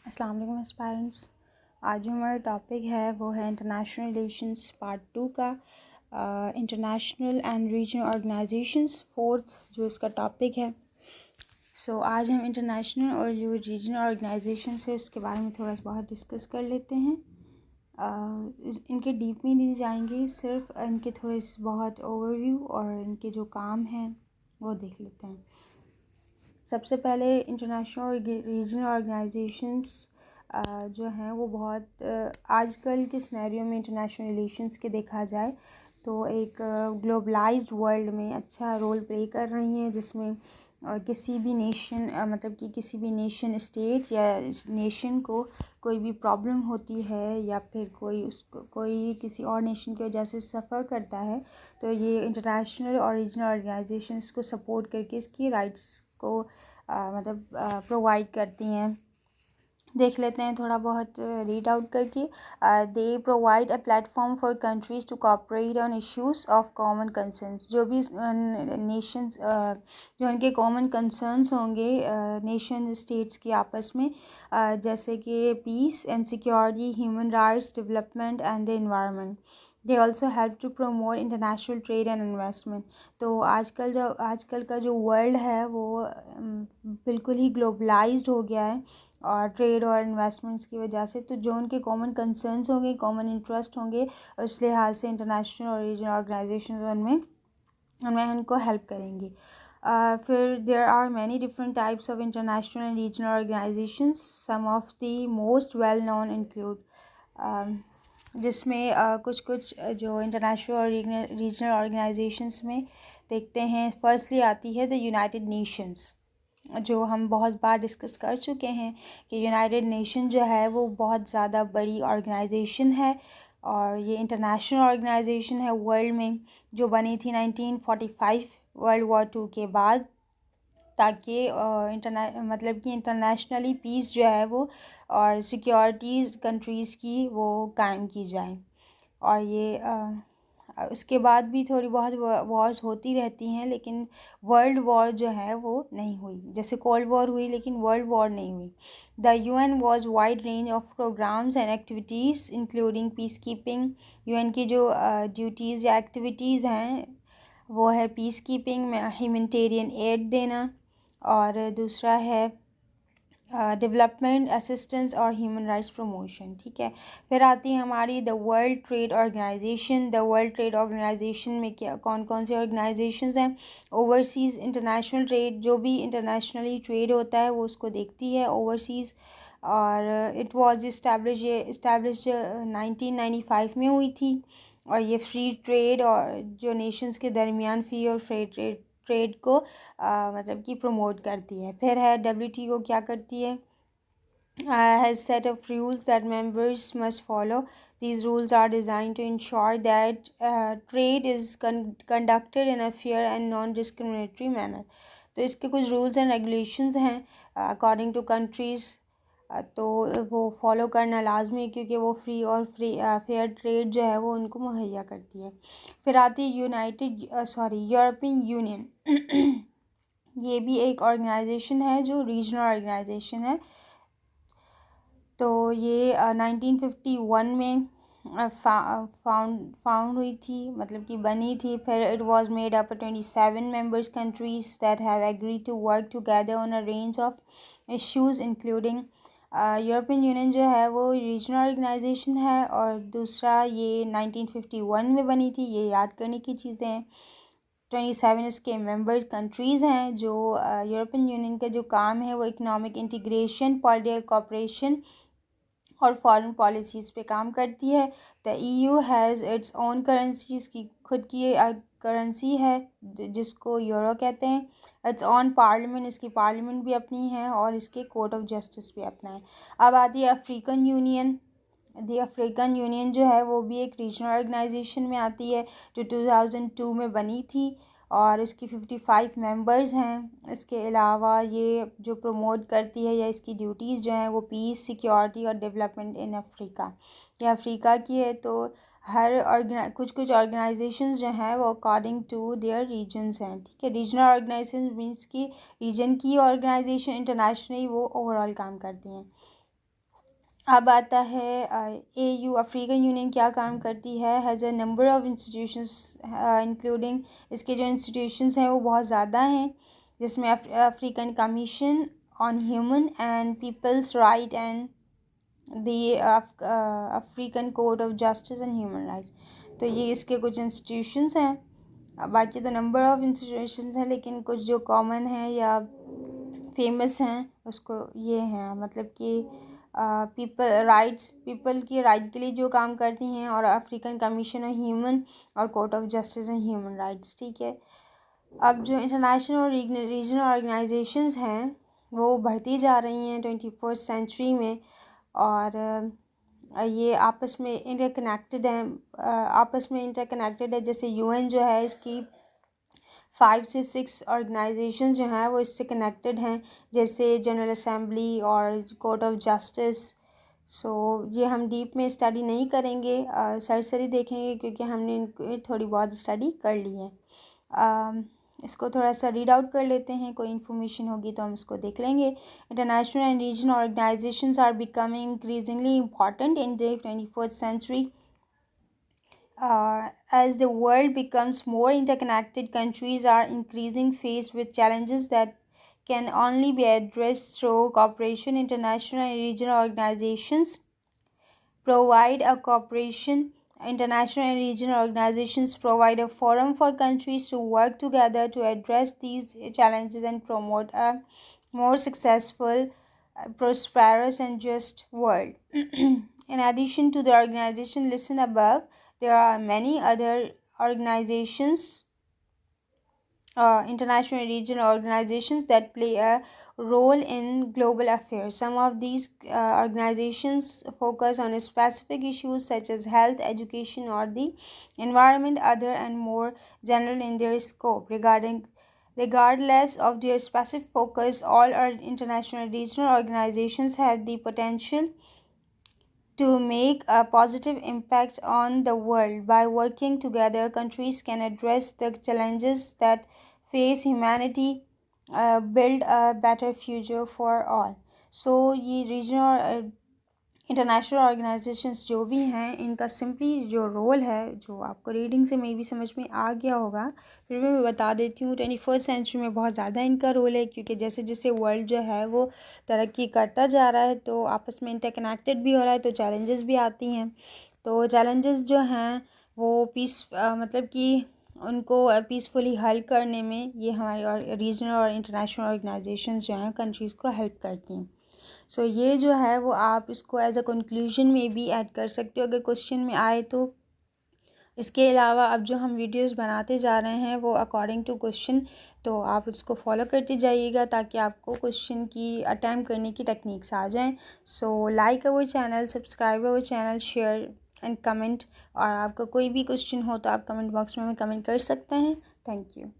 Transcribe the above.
अस्सलाम वालेकुम एस्पायरेंट्स। आज जो हमारा टॉपिक है वो है इंटरनेशनल रिलेशंस पार्ट 2 का international and regional organisations fourth जो इसका टॉपिक है। आज हम इंटरनेशनल और जो रीजनल ऑर्गेनाइजेशंस है उसके बारे में थोड़ा सा बहुत डिस्कस कर लेते हैं। इनके डीप में नहीं जाएंगे, सिर्फ इनके थोड़े बहुत ओवरव्यू और इनके जो काम हैं वो देख लेते हैं। सबसे पहले इंटरनेशनल और रीजनल ऑर्गेनाइजेशंस जो हैं वो बहुत आजकल के सिनेरियो में इंटरनेशनल रिलेशंस के देखा जाए तो एक ग्लोबलाइज्ड वर्ल्ड में अच्छा रोल प्ले कर रही हैं, जिसमें किसी भी नेशन मतलब कि किसी भी नेशन स्टेट या नेशन को कोई भी प्रॉब्लम होती है या फिर कोई किसी और नेशन की वजह से सफ़र करता है तो ये इंटरनेशनल और रीजनल ऑर्गेनाइजेशंस को सपोर्ट करके इसकी राइट्स को प्रोवाइड करती हैं। देख लेते हैं थोड़ा बहुत रीड आउट करके। They provide a platform for countries to cooperate on issues of common concerns. जो भी नेशंस जो उनके कॉमन कंसर्न्स होंगे नेशन स्टेट्स के आपस में, जैसे कि peace and security, human rights, development and the environment. They also help to promote international trade and investment. तो आजकल का जो वर्ल्ड है वो बिल्कुल ही ग्लोबलाइज्ड हो गया है और ट्रेड और इन्वेस्टमेंट्स की वजह से। तो जो उनके कॉमन कंसर्न्स होंगे, कॉमन इंटरेस्ट होंगे, उस लिहाज से इंटरनेशनल और रीजनल ऑर्गेनाइजेशन उनमें उनको हेल्प करेंगी। फिर there are many different types of international and regional organisations. Some of the most well known include, जिसमें कुछ जो इंटरनेशनल और रीजनल ऑर्गेनाइजेशंस में देखते हैं। फर्स्टली आती है द यूनाइटेड नेशंस, जो हम बहुत बार डिस्कस कर चुके हैं कि यूनाइटेड नेशन जो है वो बहुत ज़्यादा बड़ी ऑर्गेनाइजेशन है और ये इंटरनेशनल ऑर्गेनाइजेशन है वर्ल्ड में, जो बनी थी 1945 वर्ल्ड वॉर 2 के बाद, ताकि इंटरनेशनली पीस जो है वो और सिक्योरिटीज़ कंट्रीज़ की वो कायम की जाए। और ये उसके बाद भी थोड़ी बहुत वॉर्स होती रहती हैं, लेकिन वर्ल्ड वॉर जो है वो नहीं हुई। जैसे कोल्ड वॉर हुई लेकिन वर्ल्ड वॉर नहीं हुई। The UN was wide range of programmes and activities including peacekeeping. UN की जो ड्यूटीज़ या एक्टिविटीज़ हैं वो है पीस कीपिंग में ह्यूमैनिटेरियन एड देना, और दूसरा है डेवलपमेंट असिस्टेंस और ह्यूमन राइट्स प्रमोशन। ठीक है, फिर आती है हमारी the World Trade Organization. The World Trade Organization में क्या कौन कौन से ऑर्गेनाइजेशंस हैं? ओवरसीज़ इंटरनेशनल ट्रेड, जो भी इंटरनेशनली ट्रेड होता है वो उसको देखती है ओवरसीज़। और इट वाज इस्टेब्लिश 1995 में हुई थी, और ये फ्री ट्रेड और जो नेशंस के दरमियान फ्री और फ्री ट्रेड को मतलब कि प्रमोट करती है। फिर है WTO क्या करती है? Has set of rules that members must follow. These rules are designed to ensure that trade is conducted in a fair and non-discriminatory manner. तो इसके कुछ रूल्स एंड रेगुलेशंस हैं अकॉर्डिंग टू कंट्रीज़, तो वो follow करना लाजमी है, क्योंकि वो फ्री और फेयर ट्रेड जो है वो उनको मुहैया करती है। फिर आती है यूरोपियन यूनियन। ये भी एक ऑर्गेनाइजेशन है जो रीजनल ऑर्गेनाइजेशन है। तो ये 1951 में फाउंड हुई थी, मतलब कि बनी थी। फिर it was made up 27 members countries that have agreed to work together on a range of issues including. European Union जो है वो रीजनल ऑर्गेनाइजेशन है, और दूसरा ये 1951 में बनी थी। ये याद करने की चीज़ें हैं। 27 इसके मेंबर्स कंट्रीज़ हैं। जो यूरोपियन यूनियन का जो काम है वो इकोनॉमिक इंटीग्रेशन, पॉलिटिकल कोऑपरेशन और फॉरेन पॉलिसीज़ पे काम करती है। The EU has its own currency, इसकी खुद की करेंसी है जिसको यूरो कहते हैं। इट्स ओन पार्लियामेंट, इसकी पार्लियामेंट भी अपनी है और इसके कोर्ट ऑफ जस्टिस भी अपना है। अब आती है African union. The African union जो है वो भी एक रीजनल ऑर्गेनाइजेशन में आती है, जो 2002 में बनी थी, और इसकी 55 मेंबर्स हैं। इसके अलावा ये जो प्रमोट करती है या इसकी ड्यूटीज़ जो हैं वो पीस, सिक्योरिटी और डेवलपमेंट इन अफ्रीका, ये अफ्रीका की है। तो हर कुछ ऑर्गेनाइजेशंस जो हैं वो अकॉर्डिंग टू देयर रीजन्स हैं। ठीक है, रीजनल ऑर्गेनाइजेशन मीन्स कि रीजन की ऑर्गेनाइजेशन इंटरनेशनली वो ओवरऑल काम करती हैं। अब आता है AU, अफ्रीकन यूनियन क्या काम करती है। Has a number of institutions including, इसके जो इंस्टीट्यूशंस हैं वो बहुत ज़्यादा हैं, जिसमें African Commission on Human and People's Rights and the African Code of Justice and Human Rights. तो ये इसके कुछ इंस्टीट्यूशंस हैं। बाकी तो नंबर ऑफ़ इंस्टीट्यूशंस हैं, लेकिन कुछ जो कॉमन हैं या फेमस हैं उसको ये हैं, मतलब कि पीपल की राइट के लिए जो काम करती हैं, और अफ्रीकन कमीशन ऑफ ह्यूमन और court of Justice and Human rights. ठीक है। अब जो इंटरनेशनल और रीजनल ऑर्गेनाइजेशंस हैं वो बढ़ती जा रही हैं 21st सेंचुरी में, और ये आपस में इंटरकनेक्टेड है। जैसे UN जो है, इसकी 5 से 6 ऑर्गेनाइजेशन जो हैं वो इससे कनेक्टेड हैं, जैसे जनरल असेंबली और कोर्ट ऑफ जस्टिस। सो ये हम डीप में स्टडी नहीं करेंगे, सरसरी देखेंगे, क्योंकि हमने इनको थोड़ी बहुत स्टडी कर ली है। इसको थोड़ा सा रीड आउट कर लेते हैं, कोई इन्फॉर्मेशन होगी तो हम इसको देख लेंगे। International and regional organisations are becoming increasingly important in the 21st century. As the world becomes more interconnected, countries are increasingly faced with challenges that can only be addressed through cooperation. International and regional organizations provide a cooperation. International and regional organizations provide a forum for countries to work together to address these challenges and promote a more successful, prosperous, and just world. In addition to the organization listed above, there are many other organizations, international and regional organizations that play a role in global affairs. Some of these organizations focus on specific issues such as health, education, or the environment, other and more general in their scope. Regardless of their specific focus, all our international and regional organizations have the potential to make a positive impact on the world. By working together, countries can address the challenges that face humanity, build a better future for all. So ये regional international organisations जो भी हैं, इनका simply जो role है, जो आपको reading से मे भी समझ में आ गया होगा, फिर भी मैं बता देती हूँ। 21st सेंचुरी में बहुत ज़्यादा इनका रोल है, क्योंकि जैसे जैसे वर्ल्ड जो है वो तरक्की करता जा रहा है, तो आपस में इंटरकनेक्टेड भी हो रहा है, तो चैलेंजेस भी आती हैं। तो चैलेंजेस जो हैं वो मतलब कि उनको पीसफुली हल करने में ये हमारी रीजनल और इंटरनेशनल ऑर्गेनाइजेशंस जो हैं कंट्रीज़ को हेल्प करती हैं। सो ये जो है वो आप इसको एज अ कंक्लूजन में भी ऐड कर सकते हो अगर क्वेश्चन में आए तो। इसके अलावा अब जो हम वीडियोस बनाते जा रहे हैं वो अकॉर्डिंग टू क्वेश्चन, तो आप उसको फॉलो करते जाइएगा ताकि आपको क्वेश्चन की अटैम्प्ट करने की टेक्निक्स आ जाएं। So like our channel, subscribe our channel, share and comment, और आपका कोई भी क्वेश्चन हो तो आप कमेंट बॉक्स में हमें कमेंट कर सकते हैं। Thank you.